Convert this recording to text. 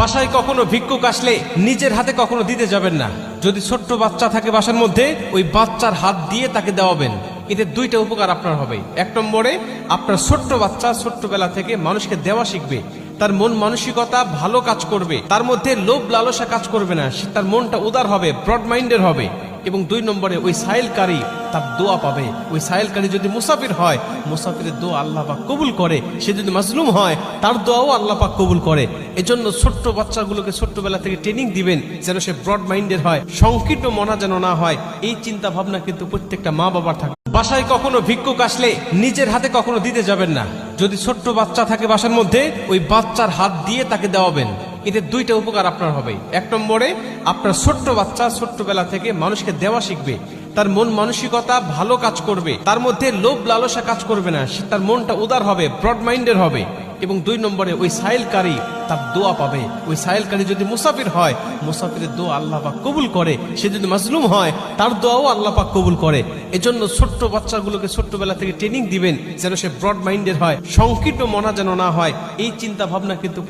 বাসায় কখনো ভিক্ষুক আসলে নিজের হাতে কখনো দিতে যাবেন না। যদি ছোট্ট বাচ্চা থাকে বাসার মধ্যে, ওই বাচ্চার হাত দিয়ে তাকে দেওয়াবেন। এতে দুইটা উপকার আপনার হবে। এক নম্বরে, আপনার ছোট্ট বাচ্চা ছোট্টবেলা থেকে মানুষকে দেওয়া শিখবে, তার মন মানসিকতা ভালো কাজ করবে, তার মধ্যে লোভ লালসা কাজ করবে না, তার মনটা উদার হবে, ব্রড মাইন্ডের হবে। এবং দুই নম্বরে, ওই সাইলকারী তার দোয়া পাবে। ওই সাইলকারী যদি মুসাফির হয়, মুসাফিরের দোয়া আল্লাহ পাক কবুল করে। সে যদি মাজলুম হয়, তার দোয়াও আল্লাহ পাক কবুল করে। এজন্য ছোট্ট বাচ্চাগুলোকে ছোট্টবেলা থেকে ট্রেনিং দিবেন, যেন সে ব্রড মাইন্ডের হয়, সংকীর্ণ মনা যেন না হয়। এই চিন্তা ভাবনা কিন্তু প্রত্যেকটা মা বাবার থাকে। বাসায় কখনো ভিক্ষুক আসলে নিজের হাতে কখনো দিতে যাবেন না। যদি ছোট্ট বাচ্চা থাকে বাসার মধ্যে, ওই বাচ্চার হাত দিয়ে তাকে দেওয়াবেন। এতে দুইটা উপকার আপনার হবে। এক নম্বরে, আপনার ছোট্ট বাচ্চা ছোট্টবেলা থেকে মানুষকে দেওয়া শিখবে, তার মন মানসিকতা ভালো কাজ করবে, তার মধ্যে লোভ লালসা কাজ করবে না, তার মনটা উদার হবে, ব্রড মাইন্ডের হবে। এবং দুই নম্বরে, ওই সাইলকারী তার দোয়া পাবে। ওই সাইলকারী যদি মুসাফির হয়, মুসাফিরের দোয়া আল্লাহ পাক কবুল করে। সে যদি মাজলুম হয়, তার দোয়াও আল্লাহ পাক কবুল করে। এজন্য ছোট্ট বাচ্চাগুলোকে ছোট্টবেলা থেকে ট্রেনিং দিবেন, যেন সে ব্রড মাইন্ডের হয়, সংকীর্ণ মনা যেন না হয়। এই চিন্তা ভাবনা কিন্তু